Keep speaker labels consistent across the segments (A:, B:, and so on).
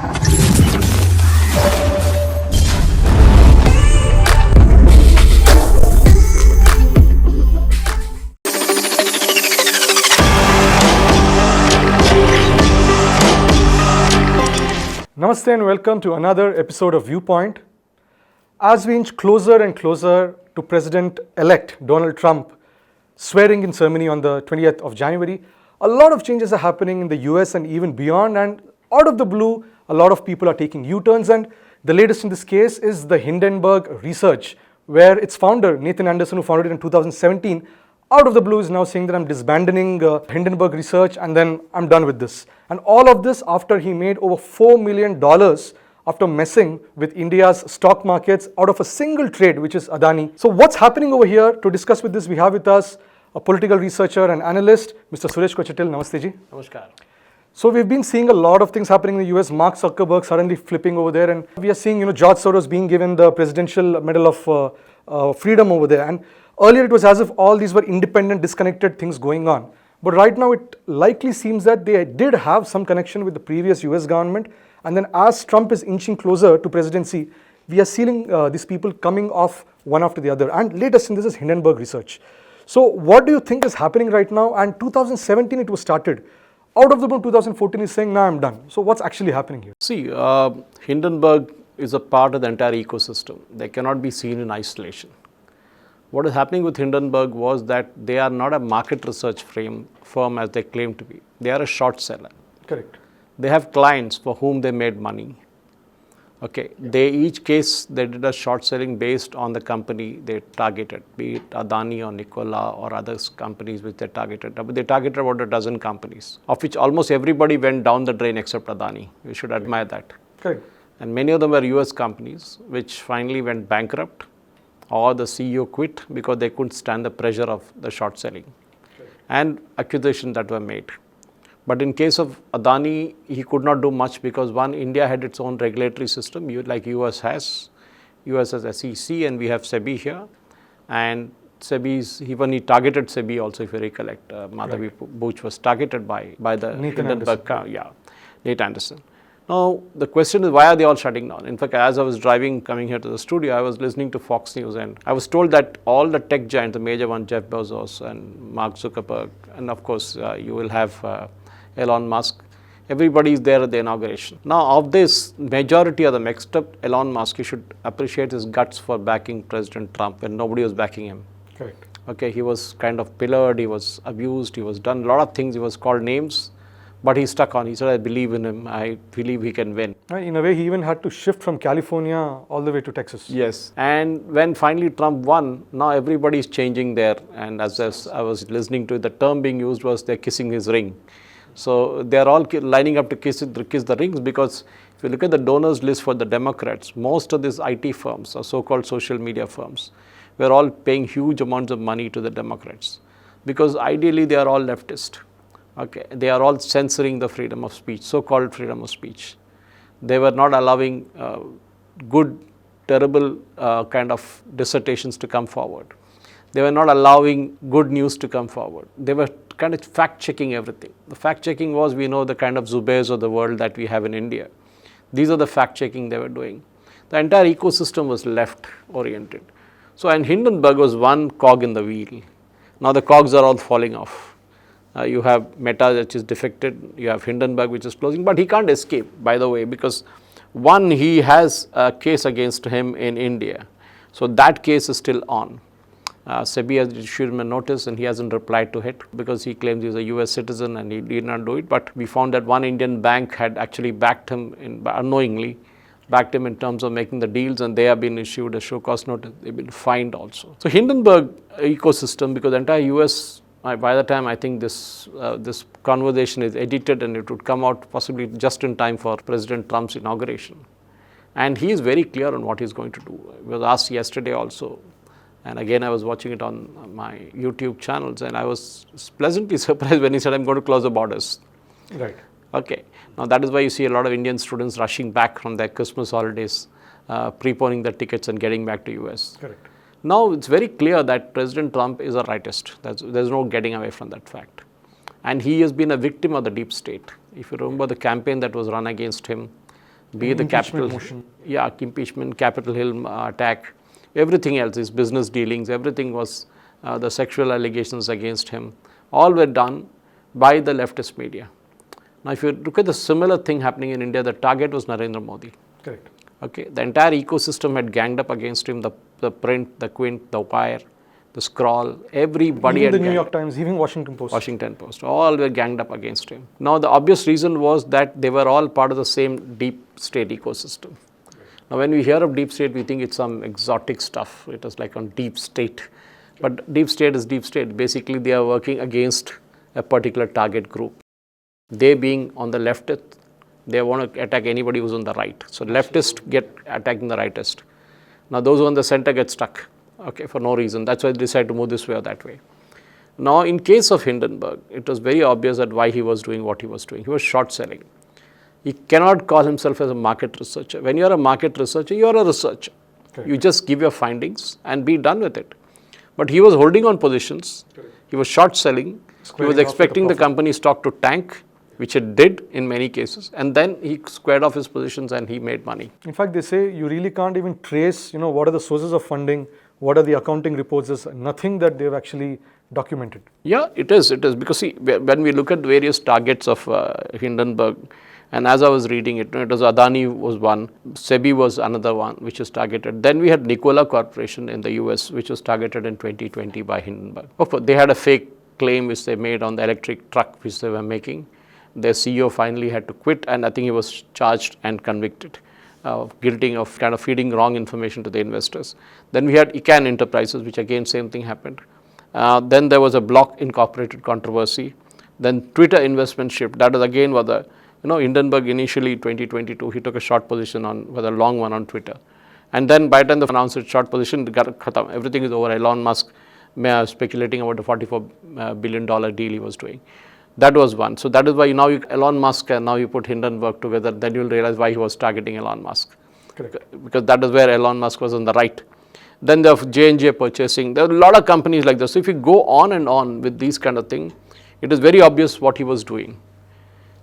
A: Namaste and welcome to another episode of Viewpoint. As we inch closer and closer to President-elect Donald Trump swearing in ceremony on the 20th of January, a lot of changes are happening in the US and even beyond, and out of the blue, a lot of people are taking U-turns, and the latest in this case is the Hindenburg research, where its founder, Nathan Anderson, who founded it in 2017, out of the blue is now saying that I'm disbanding Hindenburg research and then I'm done with this. And all of this after he made over $4 million after messing with India's stock markets out of a single trade, which is Adani. So what's happening over here? To discuss with this, we have with us a political researcher and analyst, Mr. Suresh Kochattil. Namaste ji.
B: Namaskar.
A: So we've been seeing a lot of things happening in the US. Mark Zuckerberg suddenly flipping over there, and we are seeing, George Soros being given the Presidential Medal of Freedom over there. And earlier it was as if all these were independent, disconnected things going on. But right now it likely seems that they did have some connection with the previous US government. And then as Trump is inching closer to presidency, we are seeing these people coming off one after the other. And latest in this is Hindenburg research. So what do you think is happening right now? And 2017 it was started. Out of the blue, 2014 is saying, now I'm done. So what's actually happening here?
B: See, Hindenburg is a part of the entire ecosystem. They cannot be seen in isolation. What is happening with Hindenburg was that they are not a market research firm as they claim to be. They are a short seller.
A: Correct.
B: They have clients for whom they made money. Okay, each case they did a short selling based on the company they targeted, be it Adani or Nikola or other companies which they targeted. But they targeted about a dozen companies, of which almost everybody went down the drain except Adani. You should admire that.
A: Correct.
B: And many of them were US companies which finally went bankrupt, or the CEO quit because they couldn't stand the pressure of the short selling and accusations that were made. But in case of Adani, he could not do much because one, India had its own regulatory system, like US has. US has SEC and we have SEBI here. And even he targeted SEBI also, if you recollect. Madhavi Buch was targeted by the Hindenburg, Nate Anderson. Now, the question is, why are they all shutting down? In fact, as I was driving, coming here to the studio, I was listening to Fox News and I was told that all the tech giants, the major one, Jeff Bezos and Mark Zuckerberg, and of course, you will have Elon Musk, everybody is there at the inauguration. Now, of this, majority of them, except Elon Musk, you should appreciate his guts for backing President Trump when nobody was backing him.
A: Correct.
B: Okay, he was kind of pillared, he was abused, he was done a lot of things, he was called names. But he stuck on. He said, I believe in him. I believe he can win.
A: In a way, he even had to shift from California all the way to Texas.
B: Yes. And when finally Trump won, now everybody is changing there. And as I was listening to it, the term being used was they're kissing his ring. So they're all lining up to kiss the rings, because if you look at the donors list for the Democrats, most of these IT firms or so-called social media firms were all paying huge amounts of money to the Democrats, because ideally they are all leftist. Okay, they are all censoring the freedom of speech, so-called freedom of speech. They were not allowing good, terrible kind of dissertations to come forward. They were not allowing good news to come forward. They were kind of fact-checking everything. The fact-checking was, we know the kind of Zubairs of the world that we have in India. These are the fact-checking they were doing. The entire ecosystem was left-oriented. So, and Hindenburg was one cog in the wheel. Now the cogs are all falling off. You have Meta, which is defected, you have Hindenburg, which is closing, but he can't escape, by the way, because one, he has a case against him in India. So that case is still on. SEBI has issued him a notice and he hasn't replied to it because he claims he's a US citizen and he did not do it. But we found that one Indian bank had actually backed him unknowingly, backed him in terms of making the deals, and they have been issued a show cause notice. They've been fined also. So Hindenburg ecosystem, because the entire US, by the time I think this conversation is edited and it would come out possibly just in time for President Trump's inauguration. And he is very clear on what he's going to do. He was asked yesterday also, and again I was watching it on my YouTube channels, and I was pleasantly surprised when he said, I'm going to close the borders.
A: Right.
B: Okay. Now that is why you see a lot of Indian students rushing back from their Christmas holidays, preponing their tickets and getting back to US.
A: Correct.
B: Now it's very clear that President Trump is a rightist. There's no getting away from that fact. And he has been a victim of the deep state. If you remember the campaign that was run against him, be it the
A: Impeachment
B: Capitol,
A: motion.
B: impeachment, Capitol Hill attack, everything else, his business dealings, everything was the sexual allegations against him, all were done by the leftist media. Now, if you look at the similar thing happening in India, the target was Narendra Modi.
A: Correct.
B: Okay, the entire ecosystem had ganged up against him, the print, the Quint, the Wire, the Scroll, everybody
A: Even
B: had
A: the New York Times, even Washington Post.
B: Washington Post, all were ganged up against him. Now, the obvious reason was that they were all part of the same deep state ecosystem. Now, when we hear of deep state, we think it's some exotic stuff. It is like on deep state. But deep state is deep state. Basically, they are working against a particular target group. They being on the leftist, they want to attack anybody who's on the right. So, leftists get attacking the rightist. Now, those who are on the center get stuck, okay, for no reason. That's why they decide to move this way or that way. Now, in case of Hindenburg, it was very obvious that why he was doing what he was doing. He was short selling. He cannot call himself as a market researcher. When you are a market researcher, you are a researcher. Correct. You just give your findings and be done with it. But he was holding on positions. Correct. He was short selling. He was expecting the company stock to tank, which it did in many cases. And then he squared off his positions and he made money.
A: In fact, they say you really can't even trace, what are the sources of funding, what are the accounting reports. There's nothing that they've actually documented.
B: Yeah, it is. Because see, when we look at various targets of Hindenburg, and as I was reading it, it was Adani was one, SEBI was another one, which was targeted. Then we had Nikola Corporation in the US, which was targeted in 2020 by Hindenburg. Of course, they had a fake claim which they made on the electric truck which they were making. Their CEO finally had to quit, and I think he was charged and convicted, guilty of kind of feeding wrong information to the investors. Then we had Ecan Enterprises, which again same thing happened. Then there was a Block Incorporated controversy. Then Twitter investment shift. That was again was the Hindenburg initially 2022 he took a short position on with a long one on Twitter, and then by the time they announced its short position, everything is over. Elon Musk speculating about a $44 billion deal he was doing. That was one. So that is why now Elon Musk and now you put Hindenburg together, then you will realize why he was targeting Elon Musk. Correct. Because that is where Elon Musk was on the right. Then the J&J purchasing. There are a lot of companies like this. So if you go on and on with these kind of things, it is very obvious what he was doing.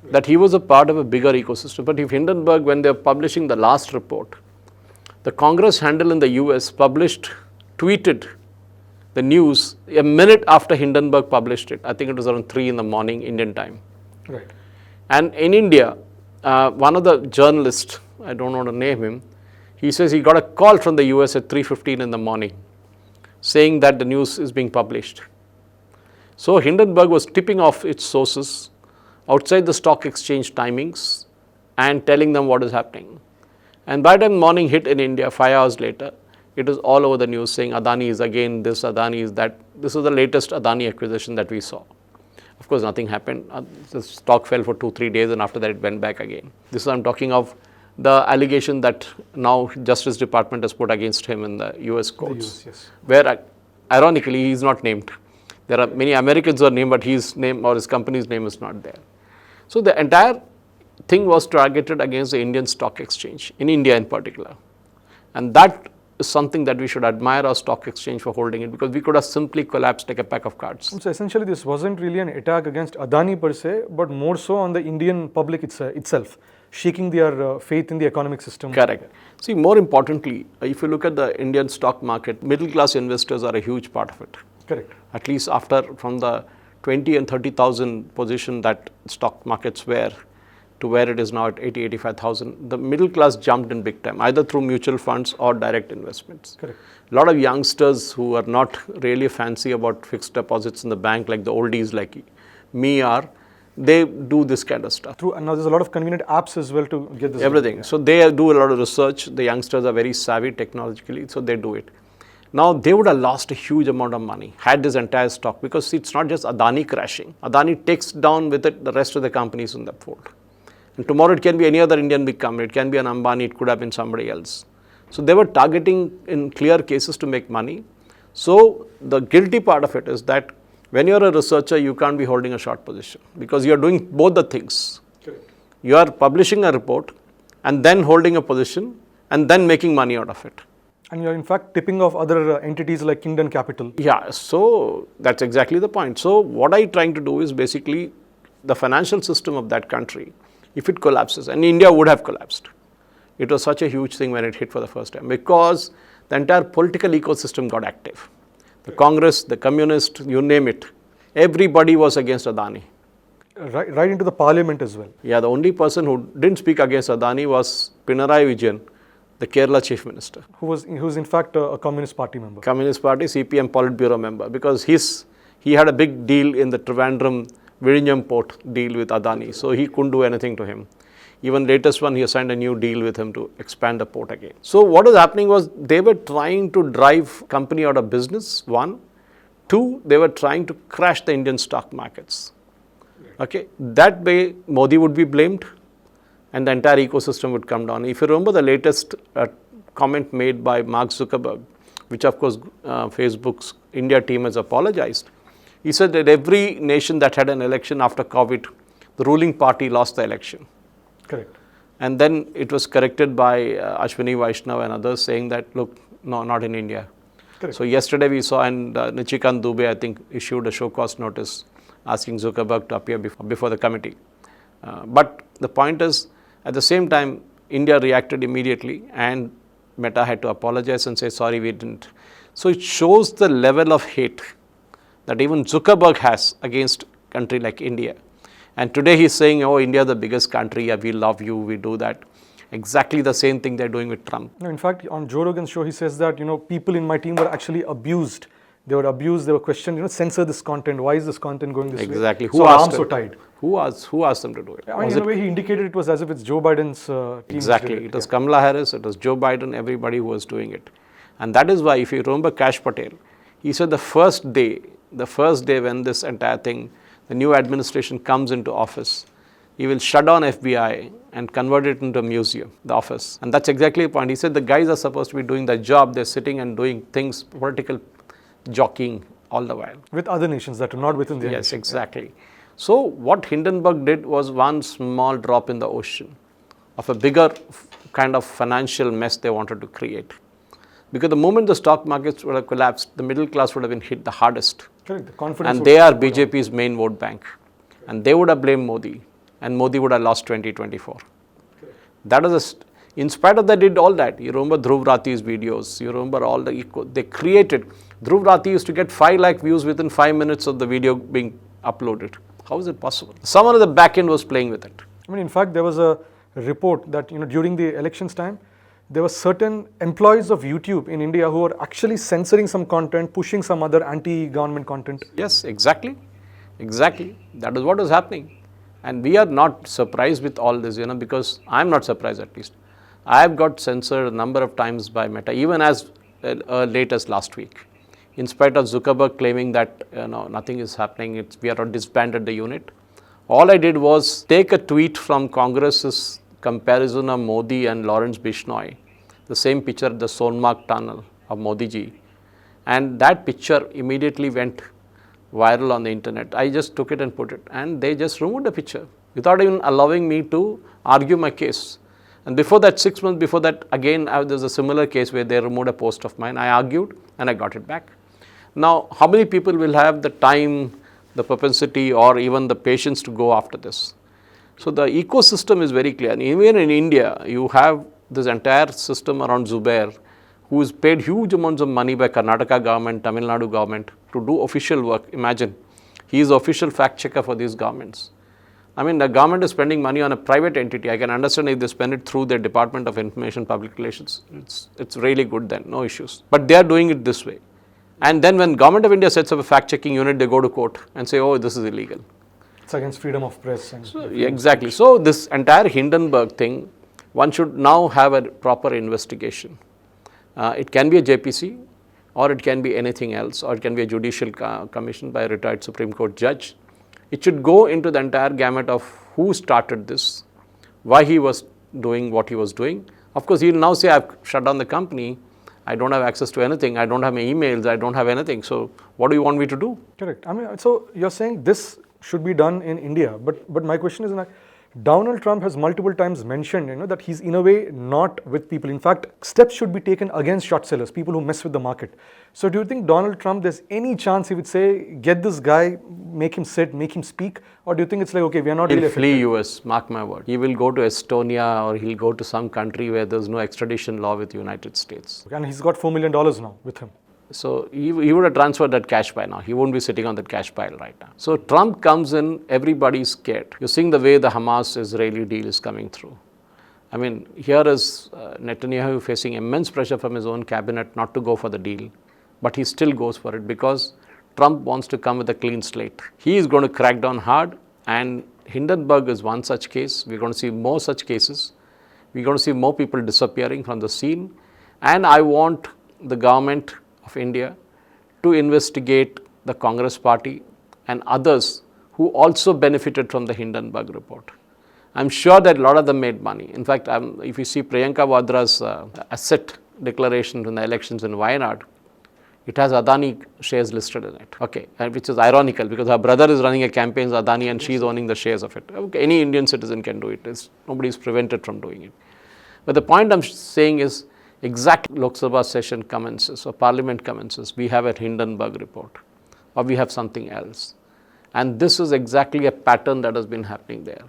B: That he was a part of a bigger ecosystem. But if Hindenburg, when they are publishing the last report, the Congress handle in the US tweeted the news a minute after Hindenburg published it. I think it was around 3 in the morning Indian time.
A: Right.
B: And in India, one of the journalists, I don't want to name him, he says he got a call from the US at 3:15 in the morning saying that the news is being published. So Hindenburg was tipping off its sources outside the stock exchange timings and telling them what is happening. And by the time morning hit in India, 5 hours later, it was all over the news saying Adani is again this, Adani is that. This is the latest Adani acquisition that we saw. Of course, nothing happened. The stock fell for 2-3 days and after that it went back again. This is I'm talking of the allegation that now Justice Department has put against him in the US courts.
A: Yes.
B: Where ironically he is not named. There are many Americans who are named, but his name or his company's name is not there. So the entire thing was targeted against the Indian stock exchange, in India in particular. And that is something that we should admire our stock exchange for holding it, because we could have simply collapsed like a pack of cards.
A: So essentially this wasn't really an attack against Adani per se, but more so on the Indian public itself, shaking their faith in the economic system.
B: Correct. See, more importantly, if you look at the Indian stock market, middle class investors are a huge part of it.
A: Correct.
B: At least from the 20 and 30,000 position that stock markets were to where it is now at 80, 85,000, the middle class jumped in big time, either through mutual funds or direct investments.
A: Correct.
B: A lot of youngsters who are not really fancy about fixed deposits in the bank, like the oldies like me are, they do this kind of stuff.
A: And now there's a lot of convenient apps as well to get this.
B: Everything. So they do a lot of research. The youngsters are very savvy technologically, so they do it. Now, they would have lost a huge amount of money had this entire stock, because it's not just Adani crashing. Adani takes down with it the rest of the companies in the fold. And tomorrow it can be any other Indian big company. It can be an Ambani, it could have been somebody else. So they were targeting in clear cases to make money. So the guilty part of it is that when you're a researcher, you can't be holding a short position, because you're doing both the things. Correct. You are publishing a report and then holding a position and then making money out of it.
A: And you're in fact tipping off other entities like Kingdom Capital.
B: Yeah, so that's exactly the point. So what I'm trying to do is basically the financial system of that country, if it collapses, and India would have collapsed, it was such a huge thing when it hit for the first time, because the entire political ecosystem got active. The Congress, the Communists, you name it, everybody was against Adani.
A: Right into the parliament as well.
B: Yeah, the only person who didn't speak against Adani was Pinarayi Vijayan, the Kerala Chief Minister.
A: Who was in fact a Communist Party member.
B: Communist Party, CPM Politburo member, because he had a big deal in the Trivandrum Vizhinjam port deal with Adani, so he couldn't do anything to him. Even latest one, he signed a new deal with him to expand the port again. So what was happening was they were trying to drive company out of business, one. Two, they were trying to crash the Indian stock markets. Okay, that way Modi would be blamed and the entire ecosystem would come down. If you remember the latest comment made by Mark Zuckerberg, which of course Facebook's India team has apologized, he said that every nation that had an election after COVID, the ruling party lost the election.
A: Correct.
B: And then it was corrected by Ashwini Vaishnav and others saying that, look, no, not in India.
A: Correct.
B: So yesterday we saw, and Nichikant Dubey, I think, issued a show cause notice asking Zuckerberg to appear before the committee. But the point is, at the same time, India reacted immediately and Meta had to apologize and say, sorry, we didn't. So it shows the level of hate that even Zuckerberg has against a country like India. And today he's saying, oh, India is the biggest country, yeah, we love you, we do that. Exactly the same thing they're doing with Trump.
A: No, in fact, on Joe Rogan's show, he says that, people in my team were actually abused. They were abused, they were questioned, censor this content. Why is this content going this way?
B: Exactly.
A: So our arms were tied.
B: Who asked them to do it?
A: I mean, in a way, he indicated it was as if it's Joe Biden's team.
B: Exactly. It was Kamala Harris, it was Joe Biden, everybody who was doing it. And that is why, if you remember Kash Patel, he said the first day when this entire thing, the new administration comes into office, he will shut down FBI and convert it into a museum, the office. And that's exactly the point. He said the guys are supposed to be doing their job, they're sitting and doing things, political jockeying all the while.
A: With other nations that are not within their
B: Yes, exactly. So what Hindenburg did was one small drop in the ocean of a bigger kind of financial mess they wanted to create. Because the moment the stock markets would have collapsed, the middle class would have been hit the hardest.
A: Correct. The confidence
B: and they are BJP's main vote bank. And they would have blamed Modi. And Modi would have lost 2024. That is in spite of that, did all that. You remember Dhruv Rathi's videos. You remember all they created. Dhruv Rathi used to get 5 lakh views within 5 minutes of the video being uploaded. How is it possible? Someone at the back end was playing with it.
A: I mean, in fact, there was a report that, during the elections time, there were certain employees of YouTube in India who were actually censoring some content, pushing some other anti-government content.
B: Yes, exactly. Exactly. That is what was happening. And we are not surprised with all this, because I'm not surprised at least. I have got censored a number of times by Meta, even as late as last week. In spite of Zuckerberg claiming that nothing is happening, we are not disbanded the unit. All I did was take a tweet from Congress's comparison of Modi and Lawrence Bishnoi, the same picture at the Sonmarg tunnel of Modi ji, and that picture immediately went viral on the internet. I just took it and put it, and they just removed the picture without even allowing me to argue my case. And before that, 6 months before that, again, there's a similar case where they removed a post of mine. I argued and I got it back. Now, how many people will have the time, the propensity, or even the patience to go after this? So the ecosystem is very clear. And even in India, you have this entire system around Zubair, who is paid huge amounts of money by Karnataka government, Tamil Nadu government to do official work. Imagine, he is the official fact checker for these governments. I mean, the government is spending money on a private entity. I can understand if they spend it through their Department of Information Public Relations. It's really good then, no issues. But they are doing it this way. And then when Government of India sets up a fact-checking unit, they go to court and say, oh, this is illegal.
A: It's against freedom of press. And
B: exactly. So this entire Hindenburg thing, one should now have a proper investigation. It can be a JPC, or it can be anything else, or it can be a judicial commission by a retired Supreme Court judge. It should go into the entire gamut of who started this, why he was doing what he was doing. Of course, he will now say, I've shut down the company, I don't have access to anything, I don't have my emails, I don't have anything. So what do you want me to do?
A: Correct. I mean, so you're saying this should be done in India, but my question is, Donald Trump has multiple times mentioned, that he's in a way not with people. In fact, steps should be taken against short sellers, people who mess with the market. So do you think Donald Trump, there's any chance he would say, get this guy, make him sit, make him speak? Or do you think it's like, okay, we are not really
B: He'll
A: affected?
B: flee US, mark my word. He will go to Estonia or he'll go to some country where there's no extradition law with the United States.
A: And he's got $4 million now with him.
B: So he would have transferred that cash by now. He won't be sitting on that cash pile right now. So Trump comes in, everybody's scared. You're seeing the way the Hamas-Israeli deal is coming through. I mean, here is Netanyahu facing immense pressure from his own cabinet not to go for the deal. But he still goes for it because Trump wants to come with a clean slate. He is going to crack down hard, and Hindenburg is one such case. We're going to see more such cases. We're going to see more people disappearing from the scene. And I want the government of India to investigate the Congress party and others who also benefited from the Hindenburg report. I'm sure that a lot of them made money. In fact, if you see Priyanka Vadra's asset declaration from the elections in Wayanad, it has Adani shares listed in it. Okay, and which is ironical because her brother is running a campaign as Adani and she's owning the shares of it. Okay, any Indian citizen can do it. Nobody is prevented from doing it. But the point I'm saying is, exact Lok Sabha session commences or parliament commences, we have a Hindenburg report or we have something else. And this is exactly a pattern that has been happening there.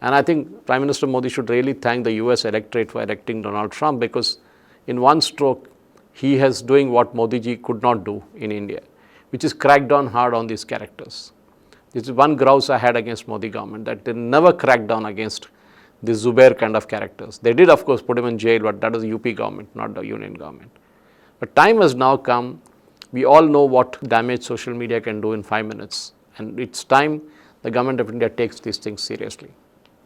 B: And I think Prime Minister Modi should really thank the US electorate for electing Donald Trump because in one stroke, he is doing what Modi ji could not do in India, which is crack down hard on these characters. This is one grouse I had against Modi government, that they never cracked down against the Zubair kind of characters. They did, of course, put him in jail, but that is the UP government, not the union government. But time has now come. We all know what damage social media can do in 5 minutes. And it's time the government of India takes these things seriously.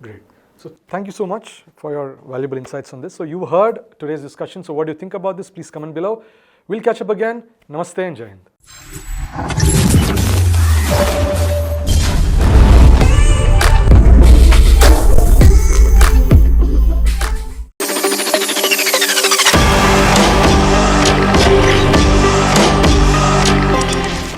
A: Great. So thank you so much for your valuable insights on this. So you heard today's discussion. So what do you think about this? Please comment below. We'll catch up again. Namaste and Jai Hind.